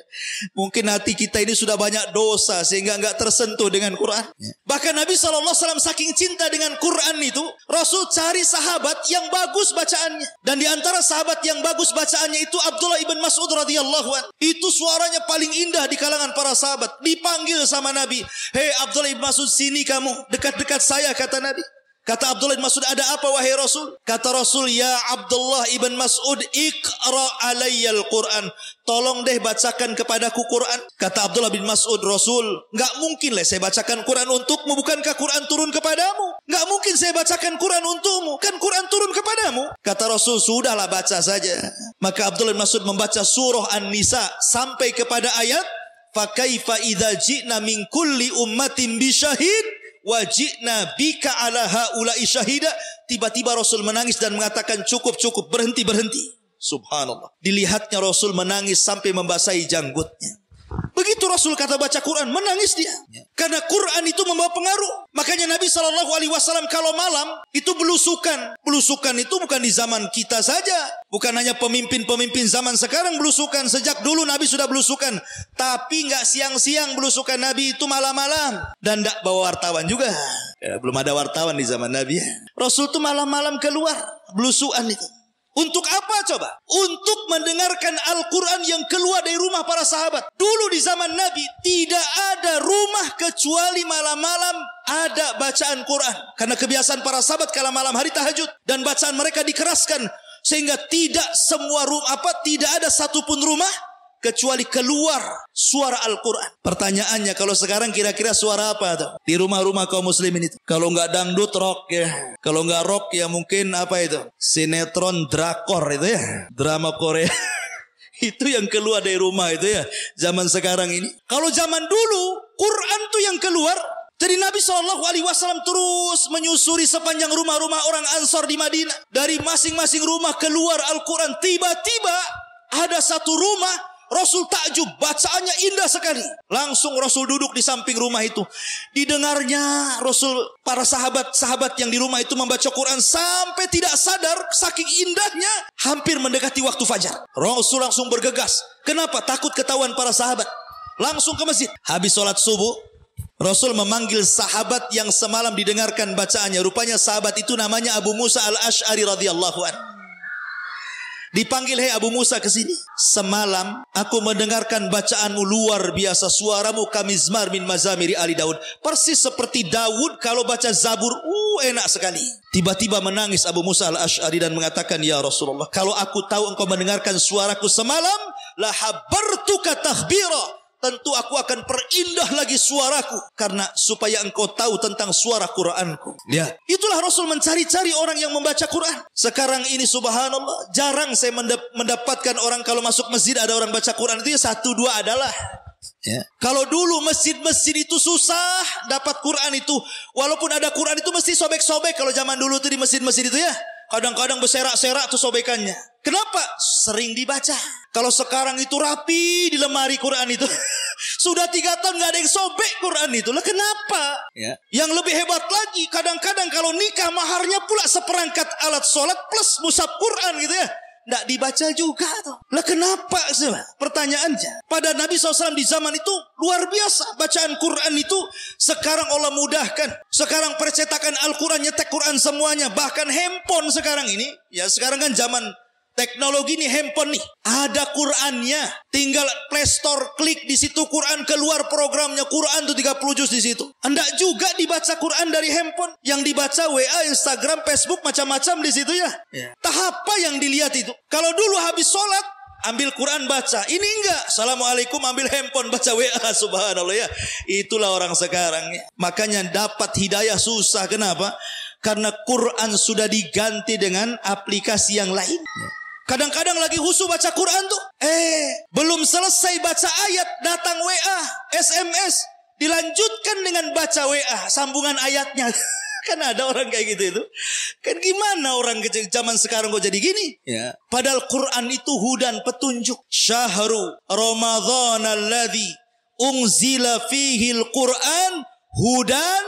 Mungkin hati kita ini sudah banyak dosa sehingga nggak tersentuh dengan Quran. Bahkan Nabi SAW saking cinta dengan Quran itu, Rasul cari sahabat yang bagus bacaannya. Dan di antara sahabat yang bagus bacaannya itu Abdullah ibn Mas'ud radhiyallahu anhu. Itu suaranya paling indah di kalangan para sahabat. Dipanggil sama Nabi, hei Abdullah ibn Mas'ud, sini kamu, dekat-dekat saya, kata Nabi. Kata Abdullah ibn Mas'ud, ada apa wahai Rasul? Kata Rasul, ya Abdullah ibn Mas'ud, iqra alayyal Quran. Tolong deh bacakan kepadaku Quran. Kata Abdullah bin Mas'ud, Rasul, gak mungkin lah saya bacakan Quran untukmu. Bukankah Quran turun kepadamu? Gak mungkin saya bacakan Quran untukmu. Kan Quran turun kepadamu. Kata Rasul, sudahlah baca saja. Maka Abdullah bin Mas'ud membaca surah An-Nisa sampai kepada ayat, fakaifa idza ji'na min kulli ummatin bisyahid wa ji'na bika ala haula'i syahida. Tiba-tiba Rasul menangis dan mengatakan, cukup, berhenti. Subhanallah. Dilihatnya Rasul menangis sampai membasahi janggutnya. Begitu Rasul kata baca Quran, menangis dia. Karena Quran itu membawa pengaruh. Makanya Nabi SAW kalau malam itu belusukan. Belusukan itu bukan di zaman kita saja. Bukan hanya pemimpin-pemimpin zaman sekarang belusukan. Sejak dulu Nabi sudah belusukan. Tapi nggak siang-siang belusukan Nabi itu malam-malam. Dan tidak bawa wartawan juga. Ya, belum ada wartawan di zaman Nabi. Rasul itu malam-malam keluar belusukan itu. Untuk apa coba? Untuk mendengarkan Al-Quran yang keluar dari rumah para sahabat. Dulu di zaman Nabi tidak ada rumah kecuali malam-malam ada bacaan Quran. Karena kebiasaan para sahabat kala malam hari tahajud. Dan bacaan mereka dikeraskan. Sehingga tidak ada satupun rumah kecuali keluar suara Al-Quran. Pertanyaannya, kalau sekarang kira-kira suara apa tuh? Di rumah-rumah kaum muslimin itu. Kalau nggak dangdut, rock ya. Kalau nggak rock ya mungkin apa itu? Sinetron drakor itu ya. Drama Korea. Itu yang keluar dari rumah itu ya. Zaman sekarang ini. Kalau zaman dulu, Quran tuh yang keluar. Jadi Nabi SAW terus menyusuri sepanjang rumah-rumah orang Ansar di Madinah. Dari masing-masing rumah keluar Al-Quran. Tiba-tiba ada satu rumah, Rasul takjub, bacaannya indah sekali. Langsung Rasul duduk di samping rumah itu. Didengarnya Rasul, para sahabat yang di rumah itu membaca Quran sampai tidak sadar saking indahnya, hampir mendekati waktu fajar. Rasul langsung bergegas. Kenapa? Takut ketahuan para sahabat. Langsung ke masjid. Habis sholat subuh, Rasul memanggil sahabat yang semalam didengarkan bacaannya. Rupanya sahabat itu namanya Abu Musa al-Ash'ari radhiyallahu anhu. Dipanggil, "Hei Abu Musa, ke sini. Semalam aku mendengarkan bacaanmu luar biasa. Suaramu kamizmar min mazamiri Ali Daud. Persis seperti Daud kalau baca Zabur. Enak sekali." Tiba-tiba menangis Abu Musa al-Ash'ari dan mengatakan, "Ya Rasulullah, kalau aku tahu engkau mendengarkan suaraku semalam, la habartuka tahbira. Tentu aku akan perindah lagi suaraku karena supaya engkau tahu tentang suara Qur'anku." Ya, itulah Rasul mencari-cari orang yang membaca Qur'an. Sekarang ini subhanallah, jarang saya mendapatkan orang kalau masuk masjid ada orang baca Qur'an, itu ya 1-2 adalah. Ya. Kalau dulu masjid-masjid itu susah dapat Quran itu, walaupun ada Quran itu mesti sobek-sobek. Kalau zaman dulu tuh di masjid-masjid itu ya, kadang-kadang berserak-serak tuh sobekannya. Kenapa? Sering dibaca. Kalau sekarang itu rapi di lemari Quran itu, sudah 3 tahun nggak ada yang sobek Quran itu. Lah kenapa? Ya. Yang lebih hebat lagi, kadang-kadang kalau nikah maharnya pula seperangkat alat sholat plus mushaf Quran gitu ya. Nggak dibaca juga tuh. Lah kenapa sih? Pertanyaannya. Pada Nabi SAW di zaman itu luar biasa. Bacaan Quran itu sekarang Allah mudahkan. Sekarang percetakan Al-Quran, nyetek Quran semuanya. Bahkan handphone sekarang ini. Ya sekarang kan zaman teknologi nih, handphone nih. Ada Qurannya. Tinggal Play Store, klik di situ Quran, keluar programnya Quran tuh 30 juz di situ. Hendak juga dibaca Quran dari handphone. Yang dibaca WA, Instagram, Facebook, macam-macam di situ ya. Tahap apa yang dilihat itu? Kalau dulu habis sholat, ambil Quran baca. Ini enggak. Assalamualaikum, ambil handphone baca WA. Subhanallah ya. Itulah orang sekarang ya. Makanya dapat hidayah susah. Kenapa? Karena Quran sudah diganti dengan aplikasi yang lain. Kadang-kadang lagi husu baca Quran tuh. Belum selesai baca ayat, datang WA, SMS. Dilanjutkan dengan baca WA, sambungan ayatnya. Kan ada orang kayak gitu itu. Kan gimana orang zaman sekarang kok jadi gini? Ya. Padahal Quran itu hudan, petunjuk. Syahru Ramadhan alladzi unzila fihil Quran hudan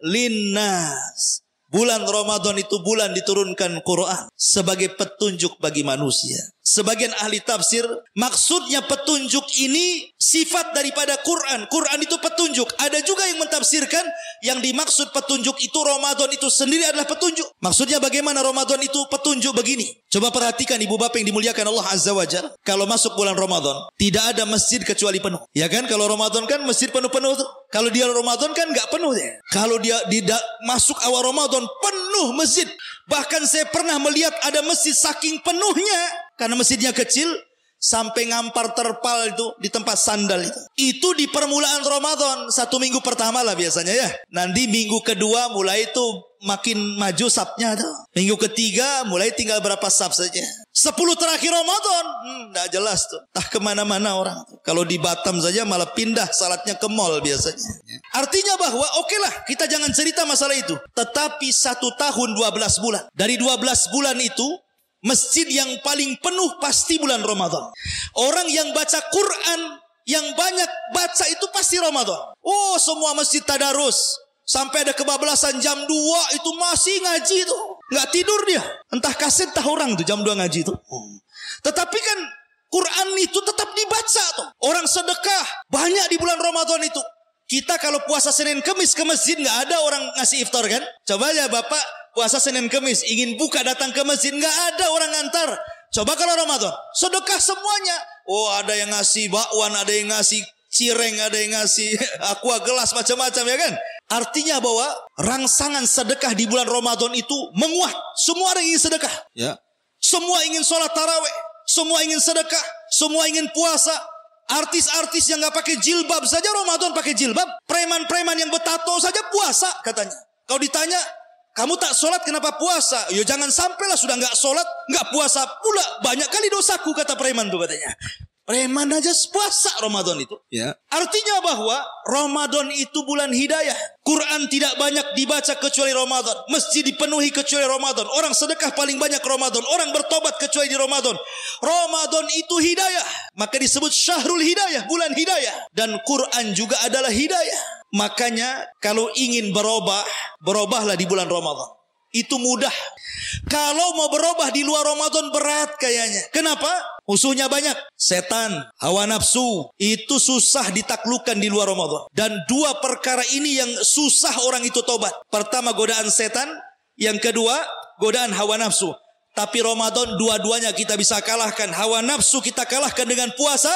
linnas. Bulan Ramadan itu bulan diturunkan Quran sebagai petunjuk bagi manusia. Sebagian ahli tafsir, maksudnya petunjuk ini sifat daripada Quran. Quran itu petunjuk. Ada juga yang mentafsirkan yang dimaksud petunjuk itu Ramadan itu sendiri adalah petunjuk. Maksudnya bagaimana Ramadan itu petunjuk begini? Coba perhatikan ibu bapak yang dimuliakan Allah Azza wa Jalla. Kalau masuk bulan Ramadan, tidak ada masjid kecuali penuh. Ya kan? Kalau Ramadan kan masjid penuh-penuh tuh. Kalau dia Ramadan kan nggak penuh ya. Kalau dia masuk awal Ramadan penuh masjid. Bahkan saya pernah melihat ada masjid saking penuhnya. Karena masjidnya kecil. Sampai ngampar terpal itu di tempat sandal itu. Itu di permulaan Ramadan. 1 minggu pertama lah biasanya ya. Nanti minggu kedua mulai itu makin maju sapnya tuh. Minggu ketiga mulai tinggal berapa sap saja. 10 terakhir Ramadan. Nggak jelas tuh. Tah kemana-mana orang. Kalau di Batam saja malah pindah salatnya ke mall biasanya. Artinya bahwa oke lah kita jangan cerita masalah itu. Tetapi 1 tahun 12 bulan. Dari 12 bulan itu masjid yang paling penuh pasti bulan Ramadan. Orang yang baca Quran yang banyak baca itu pasti Ramadan. Oh, semua masjid tadarus. Sampai ada kebablasan jam 2 itu masih ngaji itu. Nggak tidur dia. Entah kaset entah orang tuh jam 2 ngaji itu. Tetapi kan Quran itu tetap dibaca tuh. Orang sedekah banyak di bulan Ramadan itu. Kita kalau puasa Senin Kemis ke masjid nggak ada orang ngasih iftar kan? Coba ya Bapak puasa Senin Kemis ingin buka datang ke masjid nggak ada orang ngantar. Coba kalau Ramadan sedekah semuanya. Oh ada yang ngasih bakwan, ada yang ngasih cireng, ada yang ngasih aqua gelas macam-macam ya kan. Artinya bahwa rangsangan sedekah di bulan Ramadan itu menguat. Semua orang ingin sedekah. Ya. Semua ingin sholat taraweh. Semua ingin sedekah. Semua ingin puasa. Artis-artis yang nggak pakai jilbab saja Ramadan pakai jilbab. Preman-preman yang bertato saja puasa katanya. Kalau ditanya, kamu tak sholat kenapa puasa? Ya jangan sampailah sudah nggak sholat, nggak puasa pula. Banyak kali dosaku kata preman tuh katanya. Preman aja puasa Ramadan itu. Ya. Artinya bahwa Ramadan itu bulan hidayah. Quran tidak banyak dibaca kecuali Ramadan. Masjid dipenuhi kecuali Ramadan. Orang sedekah paling banyak Ramadan. Orang bertobat kecuali di Ramadan. Ramadan itu hidayah. Maka disebut syahrul hidayah, bulan hidayah. Dan Quran juga adalah hidayah. Makanya kalau ingin berubah, berubahlah di bulan Ramadan. Itu mudah. Kalau mau berubah di luar Ramadan berat berat kayaknya. Kenapa? Musuhnya banyak. Setan, hawa nafsu. Itu susah ditaklukkan di luar Ramadan. Dan dua perkara ini yang susah orang itu tobat. Pertama godaan setan. Yang kedua godaan hawa nafsu. Tapi Ramadan dua-duanya kita bisa kalahkan. Hawa nafsu kita kalahkan dengan puasa.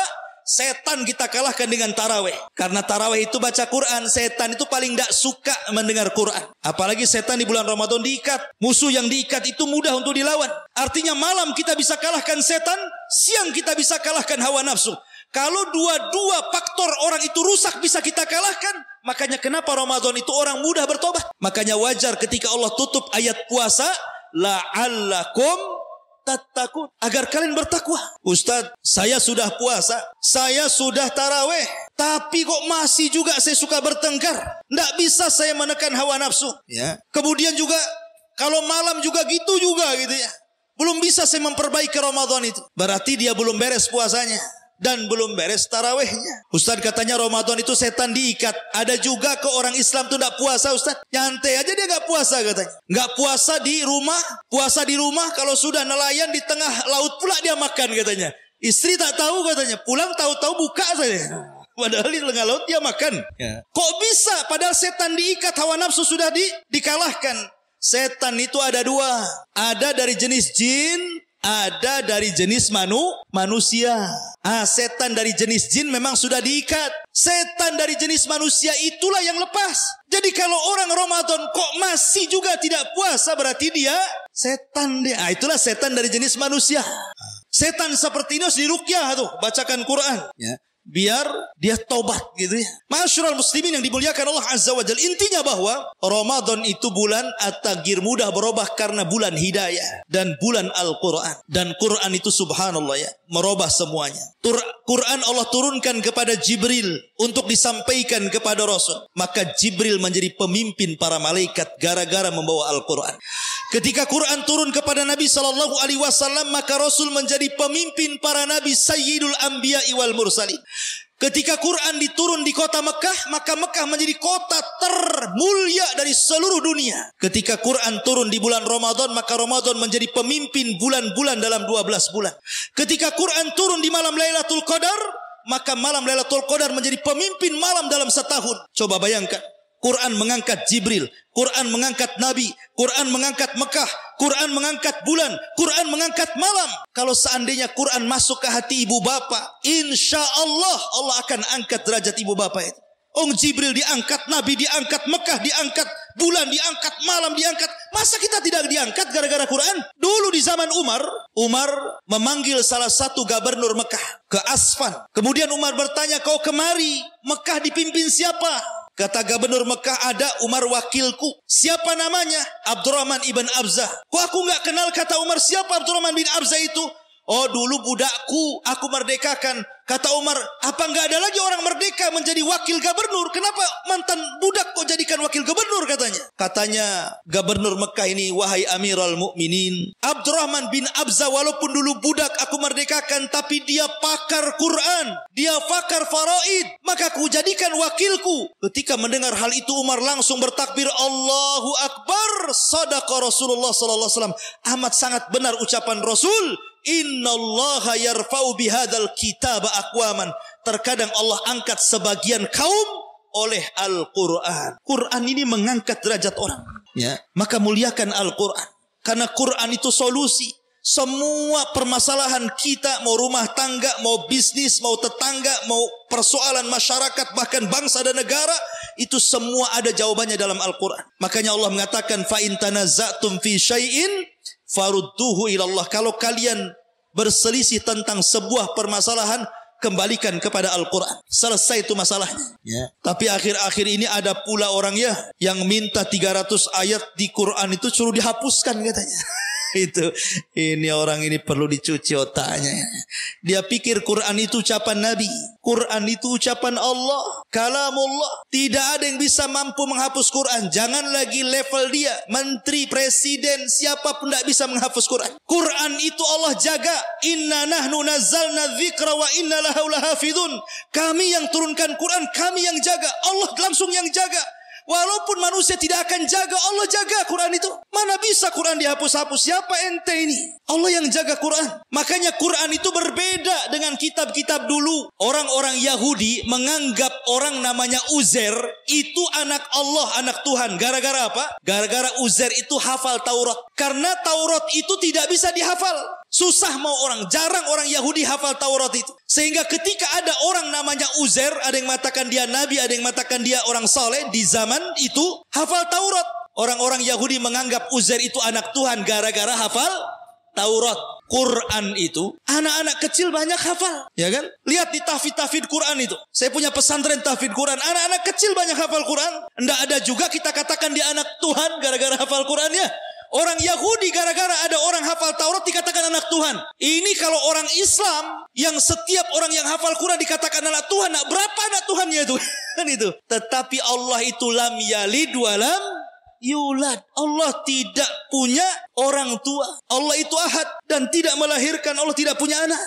Setan kita kalahkan dengan tarawih. Karena tarawih itu baca Quran. Setan itu paling tidak suka mendengar Quran. Apalagi setan di bulan Ramadan diikat. Musuh yang diikat itu mudah untuk dilawan. Artinya malam kita bisa kalahkan setan. Siang kita bisa kalahkan hawa nafsu. Kalau dua-dua faktor orang itu rusak bisa kita kalahkan. Makanya kenapa Ramadan itu orang mudah bertobat. Makanya wajar ketika Allah tutup ayat puasa. La'allakum tattaqun, agar kalian bertakwa. Ustaz, saya sudah puasa, saya sudah taraweh, tapi kok masih juga saya suka bertengkar. Tidak bisa saya menekan hawa nafsu. Ya. Kemudian juga kalau malam juga gitu ya. Belum bisa saya memperbaiki Ramadan itu. Berarti dia belum beres puasanya. Dan belum beres tarawehnya. Ustaz katanya Ramadan itu setan diikat. Ada juga ke orang Islam tuh tidak puasa Ustaz. Nyantai aja dia gak puasa katanya. Gak puasa di rumah. Puasa di rumah kalau sudah nelayan di tengah laut pula dia makan katanya. Istri tak tahu katanya. Pulang tahu-tahu buka saja. Padahal di tengah laut dia makan. Ya. Kok bisa? Padahal setan diikat, hawa nafsu sudah dikalahkan. Setan itu ada dua. Ada dari jenis jin. Ada dari jenis manusia. Setan dari jenis jin memang sudah diikat. Setan dari jenis manusia itulah yang lepas. Jadi kalau orang Ramadan kok masih juga tidak puasa, berarti dia setan dia. Itulah setan dari jenis manusia. Setan seperti ini harus diruqyah tuh, bacakan Quran. Ya. Biar dia tobat gitu ya. Ma'asyiral muslimin yang dimuliakan Allah Azza wa Jalla. Intinya bahwa Ramadan itu bulan at-taghyir, mudah berubah karena bulan hidayah. Dan bulan Al-Quran. Dan Quran itu subhanallah ya, merubah semuanya. Quran Allah turunkan kepada Jibril untuk disampaikan kepada Rasul. Maka Jibril menjadi pemimpin para malaikat gara-gara membawa Al-Quran. Ketika Quran turun kepada Nabi SAW, maka Rasul menjadi pemimpin para Nabi, Sayyidul Anbiya'i wal Mursalin. Ketika Quran diturun di kota Mekah, maka Mekah menjadi kota termulia dari seluruh dunia. Ketika Quran turun di bulan Ramadan, maka Ramadan menjadi pemimpin bulan-bulan dalam 12 bulan. Ketika Quran turun di malam Lailatul Qadar, maka malam Lailatul Qadar menjadi pemimpin malam dalam setahun. Coba bayangkan. Quran mengangkat Jibril, Quran mengangkat Nabi, Quran mengangkat Mekah, Quran mengangkat bulan, Quran mengangkat malam. Kalau seandainya Quran masuk ke hati ibu bapa, insya Allah Allah akan angkat derajat ibu bapa itu. Jibril diangkat, Nabi diangkat, Mekah diangkat, bulan diangkat, malam diangkat. Masa kita tidak diangkat gara-gara Quran? Dulu di zaman Umar memanggil salah satu gubernur Mekah ke Asfan. Kemudian Umar bertanya, kau kemari, Mekah dipimpin siapa? Kata gubernur Mekah, ada Umar wakilku. Siapa namanya? Abdurrahman ibn Abzah. Kok aku nggak kenal? Kata Umar, siapa Abdurrahman bin Abzah itu? Oh, dulu budakku, aku merdekakan. Kata Umar, apa nggak ada lagi orang merdeka menjadi wakil gubernur? Kenapa mantan budak kok jadikan wakil gubernur katanya? Katanya gubernur Mekah ini, wahai Amirul Mukminin, Abdurrahman bin Abzah walaupun dulu budak aku merdekakan, tapi dia pakar Quran, dia pakar faraid, maka aku jadikan wakilku. Ketika mendengar hal itu Umar langsung bertakbir, Allahu Akbar, sadaqa Rasulullah sallallahu alaihi wasallam. Amat sangat benar ucapan Rasul. Innallaha yarfa'u bihadzal kitab aqwaman. Terkadang Allah angkat sebagian kaum oleh Al-Quran. Quran ini mengangkat derajat orang. Ya, maka muliakan Al-Quran. Karena Quran itu solusi. Semua permasalahan kita, mau rumah tangga, mau bisnis, mau tetangga, mau persoalan masyarakat, bahkan bangsa dan negara, itu semua ada jawabannya dalam Al-Quran. Makanya Allah mengatakan, fa in tanaza'tum fi syai'in farudduhu ilallah. Kalau kalian berselisih tentang sebuah permasalahan, kembalikan kepada Al-Quran. Selesai itu masalahnya. Ya. Tapi akhir-akhir ini ada pula orang ya yang minta 300 ayat di Quran itu suruh dihapuskan katanya. Ini orang ini perlu dicuci otaknya. Dia pikir Quran itu ucapan Nabi, Quran itu ucapan Allah, kalamullah. Tidak ada yang bisa mampu menghapus Quran. Jangan lagi level dia, menteri, presiden, siapapun tidak bisa menghapus Quran. Quran itu Allah jaga. Inna nahnu nazzalna dzikra wa inna lahu lahafidun. Kami yang turunkan Quran, kami yang jaga. Allah langsung yang jaga. Walaupun manusia tidak akan jaga, Allah jaga Quran itu. Mana bisa Quran dihapus-hapus? Siapa ente ini? Allah yang jaga Quran. Makanya Quran itu berbeda dengan kitab-kitab dulu. Orang-orang Yahudi menganggap orang namanya Uzair itu anak Allah, anak Tuhan. Gara-gara apa? Gara-gara Uzair itu hafal Taurat. Karena Taurat itu tidak bisa dihafal. Susah mau orang. Jarang orang Yahudi hafal Taurat itu. Sehingga ketika ada orang namanya Uzair, ada yang mengatakan dia nabi, ada yang mengatakan dia orang saleh di zaman itu hafal Taurat. Orang-orang Yahudi menganggap Uzair itu anak Tuhan gara-gara hafal Taurat. Quran itu anak-anak kecil banyak hafal, ya kan? Lihat di tahfidz Quran itu. Saya punya pesantren tahfidz Quran, anak-anak kecil banyak hafal Quran. Enggak ada juga kita katakan dia anak Tuhan gara-gara hafal Qurannya. Orang Yahudi gara-gara ada orang hafal Taurat dikatakan anak Tuhan. Ini kalau orang Islam yang setiap orang yang hafal Quran dikatakan anak Tuhan, nah, berapa anak Tuhannya itu? Kan itu. Tetapi Allah itu lam yalid walam yulad. Allah tidak punya orang tua. Allah itu ahad dan tidak melahirkan. Allah tidak punya anak.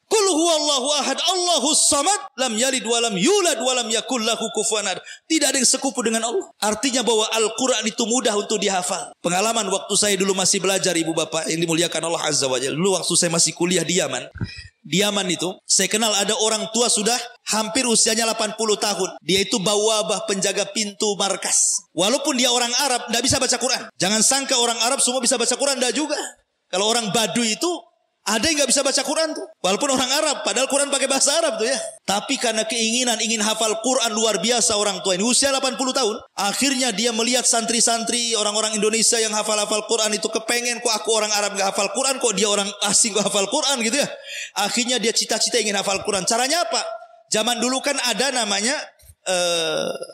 Qul huwallahu ahad, Allahus samad, lam yalid walam yulad walam yakul lahu kufuwan ahad. Tidak ada yang sekupu dengan Allah. Artinya bahwa Al-Quran itu mudah untuk dihafal. Pengalaman waktu saya dulu masih belajar, ibu bapak yang dimuliakan Allah Azza wa Jalla. Dulu waktu saya masih kuliah di Yaman. Di Yaman itu, saya kenal ada orang tua sudah hampir usianya 80 tahun. Dia itu bawabah, penjaga pintu markas. Walaupun dia orang Arab, tidak bisa baca Quran. Jangan sangka orang Arab semua bisa baca Quran, tidak juga. Kalau orang Baduy itu, ada yang nggak bisa baca Quran tuh. Walaupun orang Arab, padahal Quran pakai bahasa Arab tuh ya. Tapi karena keinginan ingin hafal Quran luar biasa orang tua ini, usia 80 tahun. Akhirnya dia melihat santri-santri orang-orang Indonesia yang hafal-hafal Quran itu kepengen, kok aku orang Arab nggak hafal Quran, kok dia orang asing kok hafal Quran gitu ya. Akhirnya dia cita-cita ingin hafal Quran. Caranya apa? Zaman dulu kan ada namanya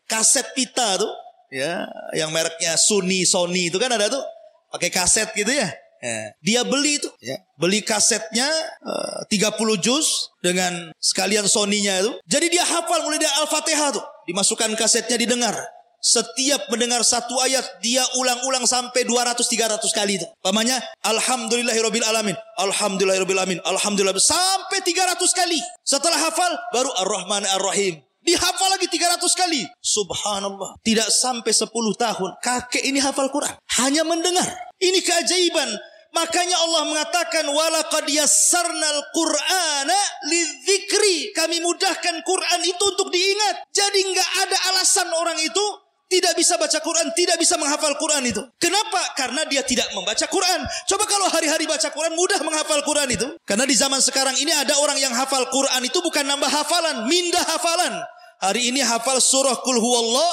kaset pita tuh, ya, yang mereknya Sony itu kan ada tuh, pakai kaset gitu ya. Dia beli itu, ya. Beli kasetnya 30 juz dengan sekalian Sony-nya itu. Jadi dia hafal mulai dari Al-Fatihah tuh, dimasukkan kasetnya didengar. Setiap mendengar satu ayat dia ulang-ulang sampai 200-300 kali itu. Pamannya Alhamdulillahirabbil alamin, Alhamdulillahirabbil alamin, Alhamdulillah sampai 300 kali. Setelah hafal baru Ar-Rahman Ar-Rahim. Dihafal lagi 300 kali. Subhanallah. Tidak sampai 10 tahun kakek ini hafal Quran. Hanya mendengar. Ini keajaiban. Makanya Allah mengatakan walaqad yassarnal Qur'ana lidzikri. Kami mudahkan Quran itu untuk diingat. Jadi enggak ada alasan orang itu tidak bisa baca Quran, tidak bisa menghafal Quran itu. Kenapa? Karena dia tidak membaca Quran. Coba kalau hari-hari baca Quran, mudah menghafal Quran itu. Karena di zaman sekarang ini ada orang yang hafal Quran itu bukan nambah hafalan, mindah hafalan. Hari ini hafal surah Qul Huwallah,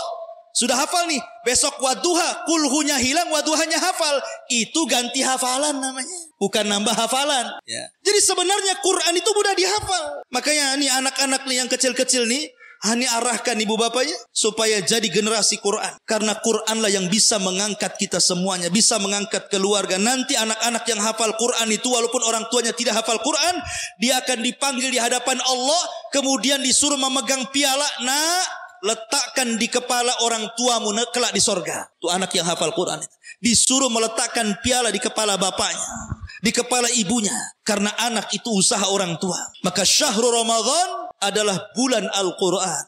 sudah hafal nih. Besok waduha, kulhunya hilang, waduhanya hafal. Itu ganti hafalan namanya, bukan nambah hafalan ya. Jadi sebenarnya Quran itu mudah dihafal. Makanya nih anak-anak nih yang kecil-kecil nih, Hani arahkan ibu bapaknya supaya jadi generasi Quran. Karena Quranlah yang bisa mengangkat kita semuanya, bisa mengangkat keluarga. Nanti anak-anak yang hafal Quran itu walaupun orang tuanya tidak hafal Quran, dia akan dipanggil di hadapan Allah, kemudian disuruh memegang piala. Nak, letakkan di kepala orang tuamu kelak di sorga. Itu anak yang hafal Quran itu. Disuruh meletakkan piala di kepala bapaknya, di kepala ibunya. Karena anak itu usaha orang tua. Maka syahrul Ramadan adalah bulan Al-Quran.